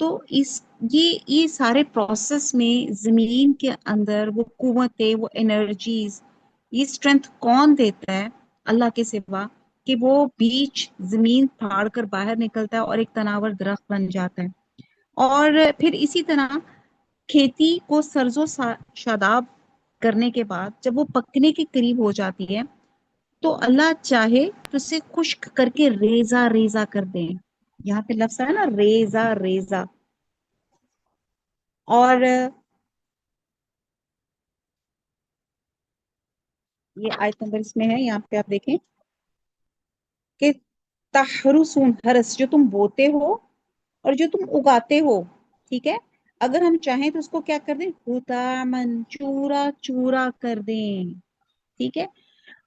تو یہ سارے پروسیس میں زمین کے اندر وہ قوتیں، وہ انرجیز، یہ اسٹرینتھ کون دیتا ہے اللہ کے سوا، کہ وہ بیچ زمین پھاڑ کر باہر نکلتا ہے اور ایک تناور درخت بن جاتا ہے. اور پھر اسی طرح کھیتی کو سرزو شاداب کرنے کے بعد جب وہ پکنے کے قریب ہو جاتی ہے تو اللہ چاہے تو اسے خشک کر کے ریزہ ریزہ کر دیں. یہاں پہ لفظ ہے نا، ریزہ ریزہ. اور یہ آیت نمبر اس میں ہے، یہاں پہ آپ دیکھیں کہ تحرسون، ہرس جو تم بوتے ہو اور جو تم اگاتے ہو، ٹھیک ہے، اگر ہم چاہیں تو اس کو کیا کر دیں، حطامن، چورا چورا کر دیں، ٹھیک ہے،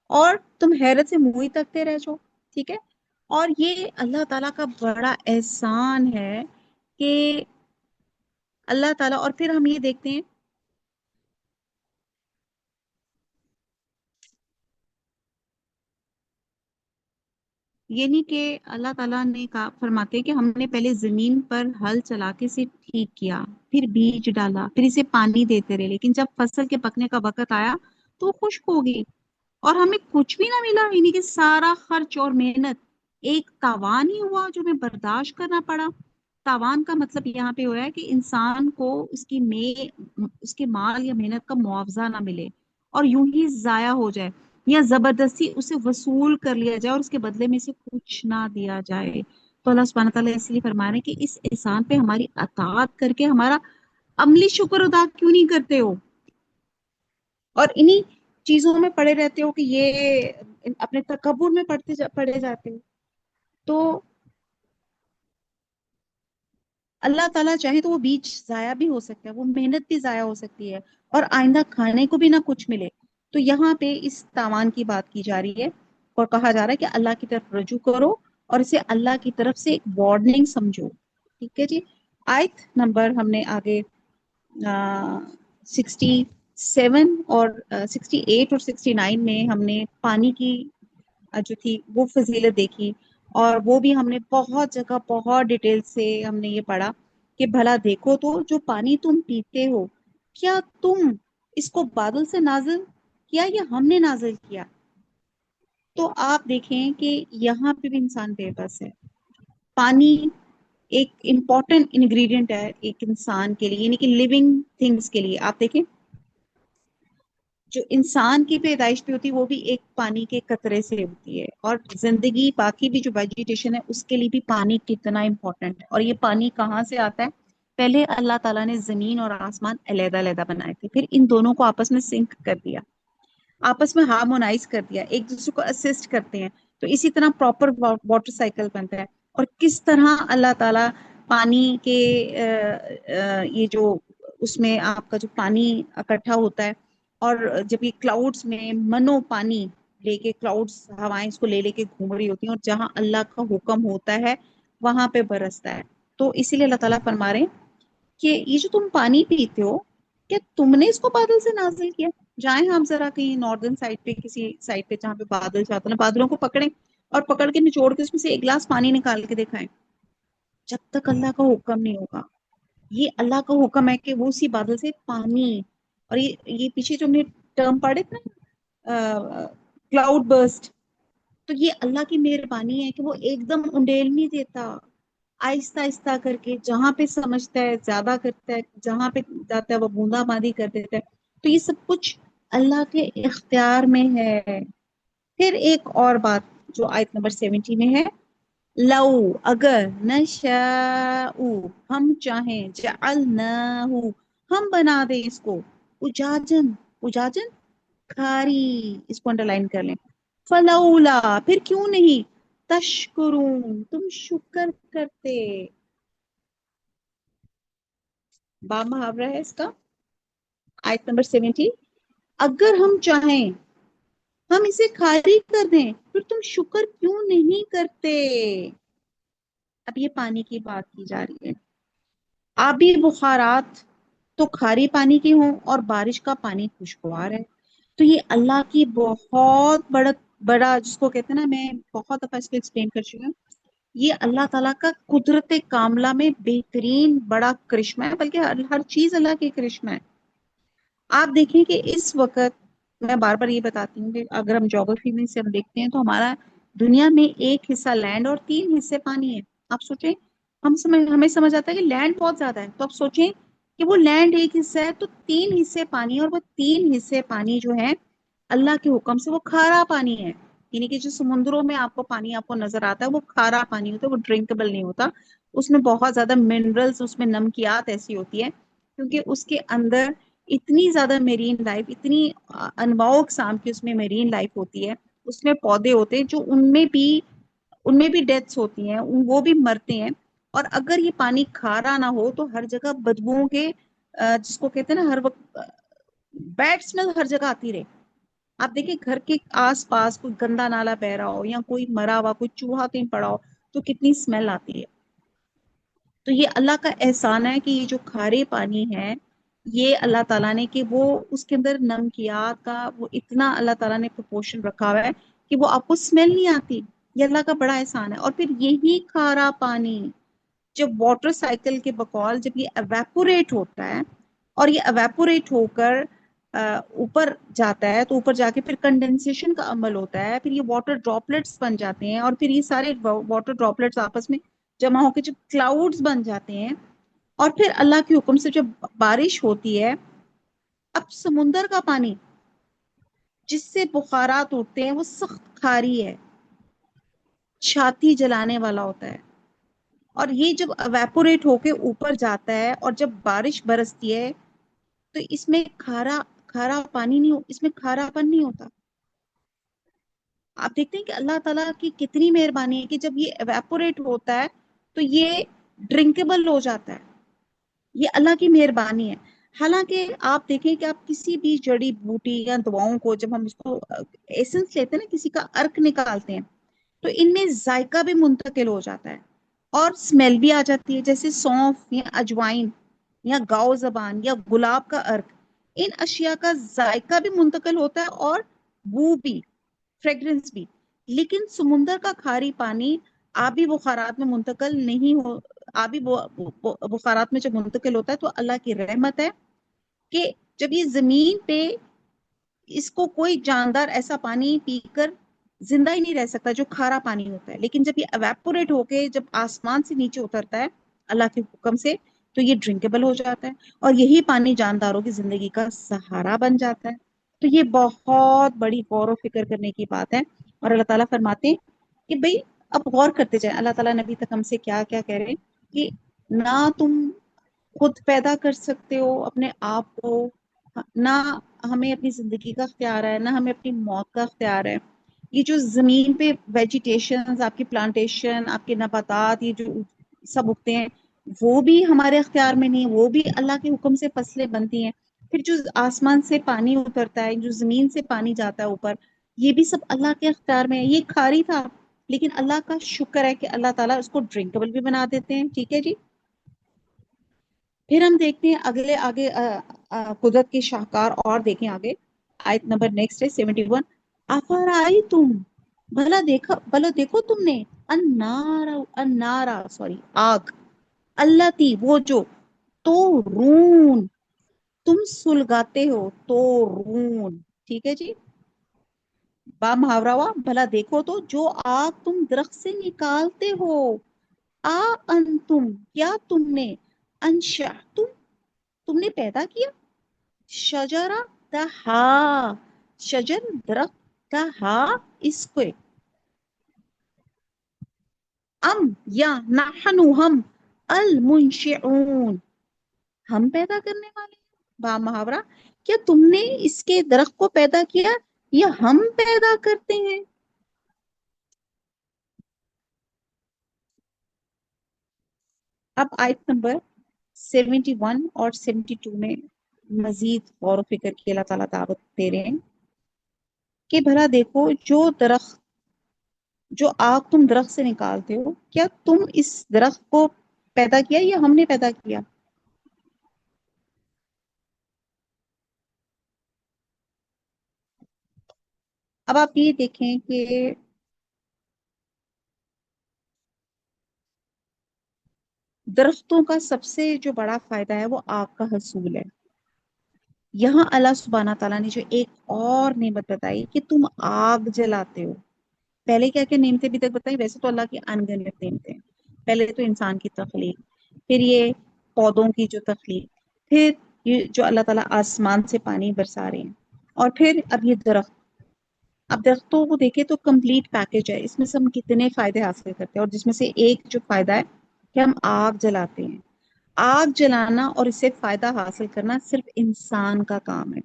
اور تم حیرت سے منہ ہی تکتے رہ جاؤ. ٹھیک ہے. اور یہ اللہ تعالیٰ کا بڑا احسان ہے کہ اللہ تعالیٰ، اور پھر ہم یہ دیکھتے ہیں یعنی کہ اللہ تعالیٰ نے کہا، فرماتے ہیں کہ ہم نے پہلے زمین پر ہل چلا کے اسے ٹھیک کیا، پھر بیج ڈالا، پھر اسے پانی دیتے رہے، لیکن جب فصل کے پکنے کا وقت آیا تو وہ خشک ہو گئی اور ہمیں کچھ بھی نہ ملا. یعنی کہ سارا خرچ اور محنت ایک تاوان ہی ہوا جو ہمیں برداشت کرنا پڑا. تاوان کا مطلب یہاں پہ ہو رہا ہے کہ انسان کو اس کے مال یا محنت کا معاوضہ نہ ملے اور یوں ہی ضائع ہو جائے، یا زبردستی اسے وصول کر لیا جائے اور اس کے بدلے میں اسے کچھ نہ دیا جائے. تو اللہ سبحانہ تعالیٰ اس لیے فرما رہے ہیں کہ اس احسان پہ ہماری اطاعت کر کے ہمارا عملی شکر ادا کیوں نہیں کرتے ہو، اور انہی چیزوں میں پڑے رہتے ہو کہ یہ اپنے تکبر میں پڑے جاتے ہو. تو اللہ تعالیٰ چاہے تو وہ بیج ضائع بھی ہو سکتا ہے، وہ محنت بھی ضائع ہو سکتی ہے اور آئندہ کھانے کو بھی نہ کچھ ملے. تو یہاں پہ اس تاوان کی بات کی جا رہی ہے اور کہا جا رہا ہے کہ اللہ کی طرف رجوع کرو اور اسے اللہ کی طرف سے ایک وارننگ سمجھو. ٹھیک ہے جی. آیت نمبر ہم نے آگے 67 اور 68 اور 69 میں ہم نے پانی کی جو تھی وہ فضیلت دیکھی، اور وہ بھی ہم نے بہت جگہ بہت ڈیٹیل سے ہم نے یہ پڑھا کہ بھلا دیکھو تو جو پانی تم پیتے ہو، کیا تم اس کو بادل سے نازل کیا یا ہم نے نازل کیا؟ تو آپ دیکھیں کہ یہاں پہ بھی انسان بے بس ہے. پانی ایک امپورٹنٹ انگریڈینٹ ہے ایک انسان کے لیے، یعنی کہ لیونگ تھنگس کے لیے. آپ دیکھیں جو انسان کی پیدائش بھی ہوتی ہے وہ بھی ایک پانی کے قطرے سے ہوتی ہے، اور زندگی باقی بھی جو ویجیٹیشن ہے اس کے لیے بھی پانی کتنا امپورٹنٹ ہے. اور یہ پانی کہاں سے آتا ہے؟ پہلے اللہ تعالیٰ نے زمین اور آسمان علیحدہ علیحدہ بنائے تھے، پھر ان دونوں کو آپس میں سنک کر دیا، آپس میں ہارمونائز کر دیا، ایک دوسرے کو اسسٹ کرتے ہیں. تو اسی طرح پراپر واٹر سائیکل بنتا ہے. اور کس طرح اللہ تعالیٰ پانی کے یہ جو اس میں آپ کا جو پانی اکٹھا ہوتا ہے، اور جب یہ کلاؤڈز میں منو پانی لے کے، کلاؤڈز ہوائیں اس کو لے لے کے گھوم رہی ہوتی ہیں، اور جہاں اللہ کا حکم ہوتا ہے وہاں پہ برستا ہے. تو اسی لیے اللہ تعالیٰ فرما رہے ہیں کہ یہ جو تم پانی پیتے ہو، کیا تم نے اس کو بادل سے نازل کیا؟ جائیں ہم ذرا کہیں ناردرن سائڈ پہ، کسی سائڈ پہ جہاں پہ بادل جاتے ہیں، بادلوں کو پکڑیں اور پکڑ کے نچوڑ کے اس میں سے ایک گلاس پانی نکال کے دکھائیں. جب تک اللہ کا حکم نہیں ہوگا. یہ اللہ کا حکم ہے کہ وہ اسی بادل سے پانی، اور یہ پیچھے جو ہم نے ٹرم پڑھے تھے نا، کلاؤڈ برسٹ، تو یہ اللہ کی مہربانی ہے کہ وہ ایک دم انڈیل نہیں دیتا، آہستہ آہستہ کر کے جہاں پہ سمجھتا ہے زیادہ کرتا ہے، جہاں پہ جاتا ہے وہ بوندا باندی کر دیتا ہے. تو یہ سب کچھ اللہ کے اختیار میں ہے. پھر ایک اور بات جو آیت نمبر 70 میں ہے، لو اگر نشاء ہم چاہیں، جعلناہ ہم بنا دیں اس کو، اجاجن، اجاجن کھاری، اس کو انڈر لائن کر لیں، فلولا پھر کیوں نہیں، تشکرون تم شکر کرتے. با محاورہ ہے اس کا. آیت نمبر 70، اگر ہم چاہیں ہم اسے خالی کر دیں پھر تم شکر کیوں نہیں کرتے. اب یہ پانی کی بات کی جا رہی ہے. آبی بخارات تو کھارے پانی کے ہوں اور بارش کا پانی خوشگوار ہے. تو یہ اللہ کی بہت بڑا جس کو کہتے ہیں نا، میں بہت دفعہ اس کو ایکسپلین کر چکی ہوں، یہ اللہ تعالیٰ کا قدرت کاملہ میں بہترین بڑا کرشمہ ہے، بلکہ ہر چیز اللہ کے کرشمہ ہے۔ آپ دیکھیں کہ اس وقت میں بار بار یہ بتاتی ہوں کہ اگر ہم جغرافی میں سے ہم دیکھتے ہیں تو ہمارا دنیا میں ایک حصہ لینڈ اور 3 حصے پانی ہے۔ آپ سوچیں، ہمیں سمجھ آتا ہے کہ لینڈ بہت زیادہ ہے، تو آپ سوچیں کہ وہ لینڈ ایک حصہ ہے تو 3 حصے پانی ہے، اور وہ 3 حصے پانی جو ہے اللہ کے حکم سے وہ کھارا پانی ہے۔ یعنی کہ جو سمندروں میں آپ کو پانی آپ کو نظر آتا ہے وہ کھارا پانی ہوتا ہے، وہ ڈرنکبل نہیں ہوتا، اس میں بہت زیادہ منرلز، اس میں نمکیات ایسی ہوتی ہے، کیونکہ اس کے اندر اتنی زیادہ میرین لائف، اتنی انواع و اقسام کی اس میں میرین لائف ہوتی ہے، اس میں پودے ہوتے ہیں جو ان میں بھی ڈیتھس ہوتی ہیں، وہ بھی مرتے ہیں۔ اور اگر یہ پانی کھارا نہ ہو تو ہر جگہ بدبوؤں کے جس کو کہتے ہیں نا، ہر وقت بیڈ اسمیل ہر جگہ آتی رہے۔ آپ دیکھیں گھر کے آس پاس کوئی گندا نالا بہ رہا ہو یا کوئی مرا ہوا کوئی چوہا کہیں پڑا ہو تو کتنی اسمیل آتی ہے۔ تو یہ اللہ کا احسان ہے کہ یہ جو کھارے پانی ہے، یہ اللہ تعالیٰ نے کہ وہ اس کے اندر نمکیات کا وہ اتنا اللہ تعالیٰ نے پروپورشن رکھا ہوا ہے کہ وہ آپ کو اسمیل نہیں آتی۔ یہ اللہ کا بڑا احسان ہے۔ اور پھر یہی کھارا پانی جب واٹر سائیکل کے بقول جب یہ ایویپوریٹ ہوتا ہے، اور یہ ایویپوریٹ ہو کر اوپر جاتا ہے، تو اوپر جا کے پھر کنڈنسیشن کا عمل ہوتا ہے، پھر یہ واٹر ڈراپلیٹس بن جاتے ہیں، اور پھر یہ سارے واٹر ڈراپلیٹس آپس میں جمع ہو کے جب کلاؤڈز بن جاتے ہیں، اور پھر اللہ کے حکم سے جب بارش ہوتی ہے، اب سمندر کا پانی جس سے بخارات اٹھتے ہیں وہ سخت کھاری ہے، چھاتی جلانے والا ہوتا ہے، اور یہ جب ایویپوریٹ ہو کے اوپر جاتا ہے اور جب بارش برستی ہے تو اس میں کھارا کھارا پانی نہیں اس میں کھارا پن نہیں ہوتا۔ آپ دیکھتے ہیں کہ اللہ تعالیٰ کی کتنی مہربانی ہے کہ جب یہ ایویپوریٹ ہوتا ہے تو یہ ڈرنکیبل ہو جاتا ہے۔ یہ اللہ کی مہربانی ہے۔ حالانکہ آپ دیکھیں کہ آپ کسی بھی جڑی بوٹی یا دواؤں کو جب ہم اس کو ایسنس لیتے ہیں نا، کسی کا ارک نکالتے ہیں، تو ان میں ذائقہ بھی منتقل ہو جاتا ہے اور اسمیل بھی آ جاتی ہے، جیسے سونف یا اجوائن یا گاؤ زبان یا گلاب کا ارک، ان اشیاء کا ذائقہ بھی منتقل ہوتا ہے اور بو بھی، فریگرنس بھی۔ لیکن سمندر کا کھاری پانی آبی بخارات میں منتقل نہیں ہو، آبی بخارات میں جب منتقل ہوتا ہے تو اللہ کی رحمت ہے کہ جب یہ زمین پہ اس کو کوئی جاندار ایسا پانی پی کر زندہ ہی نہیں رہ سکتا جو کھارا پانی ہوتا ہے، لیکن جب یہ ایویپوریٹ ہو کے جب آسمان سے نیچے اترتا ہے اللہ کے حکم سے تو یہ ڈرنکیبل ہو جاتا ہے، اور یہی پانی جانداروں کی زندگی کا سہارا بن جاتا ہے۔ تو یہ بہت بڑی غور و فکر کرنے کی بات ہے، اور اللہ تعالیٰ فرماتے ہیں کہ بھئی اب غور کرتے جائیں۔ اللہ تعالیٰ نبی تک ہم سے کیا کیا کہہ رہے ہیں کہ نہ تم خود پیدا کر سکتے ہو اپنے آپ کو، نہ ہمیں اپنی زندگی کا اختیار ہے، نہ ہمیں اپنی موت کا اختیار ہے۔ یہ جو زمین پہ ویجیٹیشن، آپ کی پلانٹیشن، آپ کے نباتات، یہ جو سب اگتے ہیں وہ بھی ہمارے اختیار میں نہیں، وہ بھی اللہ کے حکم سے فصلیں بنتی ہیں۔ پھر جو آسمان سے پانی اترتا ہے، جو زمین سے پانی جاتا ہے اوپر، یہ بھی سب اللہ کے اختیار میں ہے۔ یہ کھاری تھا لیکن اللہ کا شکر ہے کہ اللہ تعالیٰ اس کو ڈرنکبل بھی بنا دیتے ہیں۔ ٹھیک ہے جی۔ پھر ہم دیکھتے ہیں اگلے آگے قدرت کے شاہکار اور دیکھیں آگے، آیت نمبر نیکسٹ ہے 71۔ افرائی تم، بھلا دیکھو تم نے، انارا سوری آگ، اللہ تی وہ جو، تو رون تم سلگاتے ہو، تو رون، ٹھیک ہے جی، با محاورہ ہوا، بھلا دیکھو تو جو آگ تم درخت سے نکالتے ہو، آ انتم کیا تم نے، انشا تم نے پیدا کیا، شجرا تہا شجر درخت، تہا اس کو، ام یا نحنو ہم، المنشعون ہم پیدا کرنے والے ہیں۔ با محاورہ، کیا تم نے اس کے درخت کو پیدا کیا یا ہم پیدا کرتے ہیں؟ اب آیت نمبر 71 اور 72 میں مزید غور و فکر کی اللہ تعالیٰ دعوت دے رہے ہیں کہ بھلا دیکھو جو آگ تم درخت سے نکالتے ہو، کیا تم اس درخت کو پیدا کیا یا ہم نے پیدا کیا؟ اب آپ یہ دیکھیں کہ درختوں کا سب سے جو بڑا فائدہ ہے وہ آگ کا حصول ہے. یہاں اللہ سبحانہ تعالیٰ نے جو ایک اور نعمت بتائی کہ تم آگ جلاتے ہو. پہلے کیا کیا نعمتیں ابھی تک بتائی؟ ویسے تو اللہ کی انگنت نعمتیں. پہلے تو انسان کی تخلیق، پھر یہ پودوں کی جو تخلیق، پھر یہ جو اللہ تعالیٰ آسمان سے پانی برسا رہے ہیں، اور پھر اب یہ درخت. اب درختوں کو دیکھیں تو کمپلیٹ پیکج ہے. اس میں سے ہم کتنے فائدے حاصل کرتے ہیں، اور جس میں سے ایک جو فائدہ ہے کہ ہم آگ جلاتے ہیں. آگ جلانا اور اس سے فائدہ حاصل کرنا صرف انسان کا کام ہے.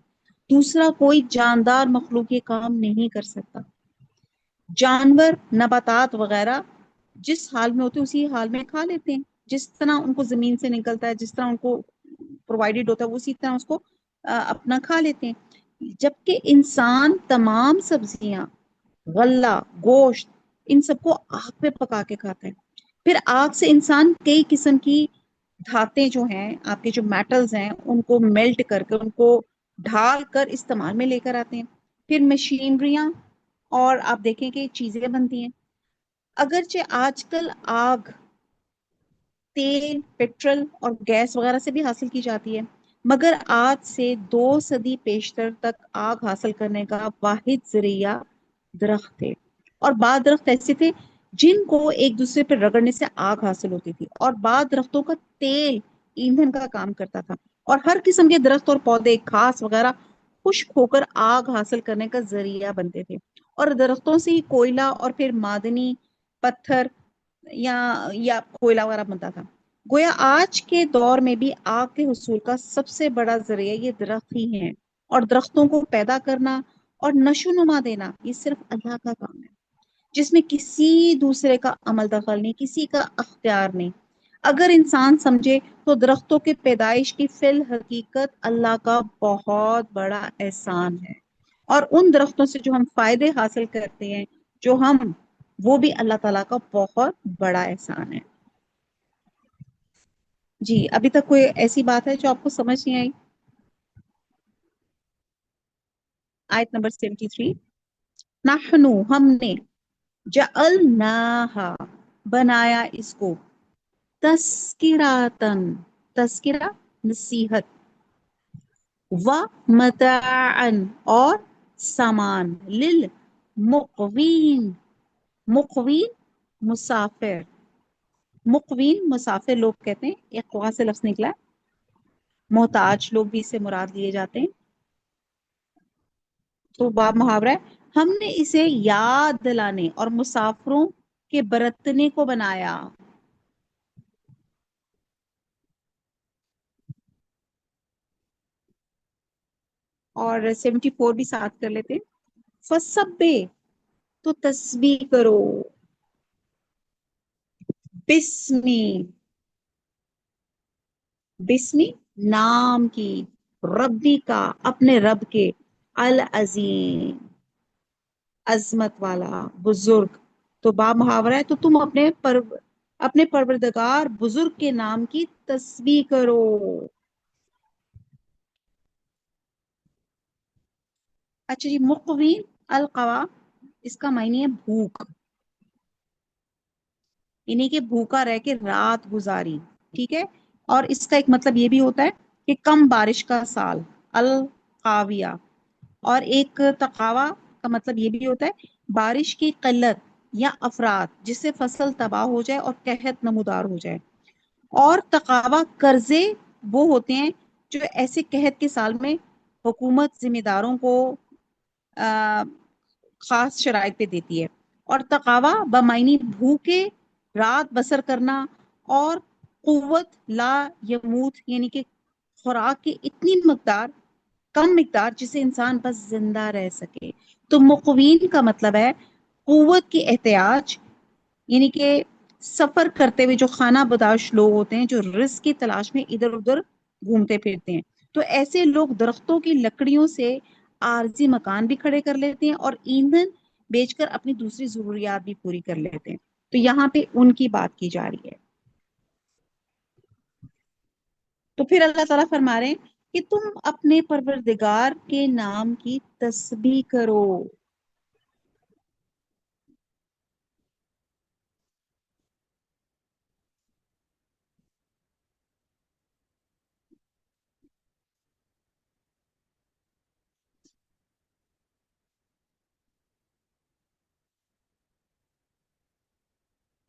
دوسرا کوئی جاندار مخلوق یہ کام نہیں کر سکتا. جانور، نباتات وغیرہ جس حال میں ہوتے اسی حال میں کھا لیتے ہیں. جس طرح ان کو زمین سے نکلتا ہے، جس طرح ان کو پرووائڈیڈ ہوتا ہے، اسی طرح اس کو اپنا کھا لیتے ہیں. جبکہ انسان تمام سبزیاں، غلہ، گوشت، ان سب کو آگ پہ پکا کے کھاتا ہے. پھر آگ سے انسان کئی قسم کی دھاتیں جو ہیں، آپ کے جو میٹلز ہیں، ان کو میلٹ کر کے، ان کو ڈھال کر استعمال میں لے کر آتے ہیں. پھر مشینریاں اور آپ دیکھیں کہ چیزیں بنتی ہیں. اگرچہ آج کل آگ تیل، پیٹرول اور گیس وغیرہ سے بھی حاصل کی جاتی ہے، مگر آج سے 2 صدی پیشتر تک آگ حاصل کرنے کا واحد ذریعہ درخت تھے. اور بعض درخت ایسے تھے جن کو ایک دوسرے پہ رگڑنے سے آگ حاصل ہوتی تھی، اور بعض درختوں کا تیل ایندھن کا کام کرتا تھا. اور ہر قسم کے درخت اور پودے، گھاس وغیرہ خشک ہو کر آگ حاصل کرنے کا ذریعہ بنتے تھے. اور درختوں سے ہی کوئلہ اور پھر معدنی پتھر یا کوئلہ وغیرہ بنتا تھا. گویا آج کے دور میں بھی آگ کے حصول کا سب سے بڑا ذریعہ یہ درخت ہی ہیں. اور درختوں کو پیدا کرنا اور نشو نما دینا یہ صرف اللہ کا کام ہے، جس میں کسی دوسرے کا عمل دخل نہیں، کسی کا اختیار نہیں. اگر انسان سمجھے تو درختوں کے پیدائش کی فی الحقیقت اللہ کا بہت بڑا احسان ہے. اور ان درختوں سے جو ہم فائدے حاصل کرتے ہیں، وہ بھی اللہ تعالیٰ کا بہت بڑا احسان ہے. جی، ابھی تک کوئی ایسی بات ہے جو آپ کو سمجھ نہیں آئی؟ آیت نمبر 73. نحنو، ہم نے، جعلناہا، بنایا اس کو، تذکراتن، تذکرہ نصیحت، و متاعن اور سامان، للمقوین، مقوین مسافر. مقوین مسافر لوگ کہتے ہیں، اقوا سے لفظ نکلا ہے. محتاج لوگ بھی اس سے مراد لیے جاتے ہیں. تو باب محاورہ ہے. ہم نے اسے یاد دلانے اور مسافروں کے برتنے کو بنایا. اور 74 بھی ساتھ کر لیتے. فسبے، تو تسبیح کرو، بسمی، بسمی نام کی، ربی کا، اپنے رب کے، العظیم، عظمت والا، بزرگ. تو با محاورہ ہے، تو تم اپنے پروردگار بزرگ کے نام کی تسبیح کرو. اچھا جی، مقوین القوا، اس کا معنی ہے بھوک، یعنی کہ بھوکا رہ کے رات گزاری. ٹھیک ہے. اور اس کا ایک مطلب یہ بھی ہوتا ہے کہ کم بارش کا سال، القاویہ. اور ایک تقاوا کا مطلب یہ بھی ہوتا ہے بارش کی قلت یا افراد، جس سے فصل تباہ ہو جائے اور قحط نمودار ہو جائے. اور تقاوا قرضے وہ ہوتے ہیں جو ایسے قحط کے سال میں حکومت ذمہ داروں کو خاص شرائط پہ دیتی ہے. اور تقاوا بمعنی بھوکے رات بسر کرنا، اور قوت لا یموت، یعنی کہ خوراک کی اتنی مقدار، کم مقدار جسے انسان بس زندہ رہ سکے. تو مقوین کا مطلب ہے قوت کی احتیاج، یعنی کہ سفر کرتے ہوئے جو خانہ بداش لوگ ہوتے ہیں، جو رزق کی تلاش میں ادھر ادھر گھومتے پھرتے ہیں. تو ایسے لوگ درختوں کی لکڑیوں سے عارضی مکان بھی کھڑے کر لیتے ہیں اور ایندھن بیچ کر اپنی دوسری ضروریات بھی پوری کر لیتے ہیں. تو یہاں پہ ان کی بات کی جا رہی ہے. تو پھر اللہ تعالیٰ فرما رہے ہیں کہ تم اپنے پروردگار کے نام کی تسبیح کرو.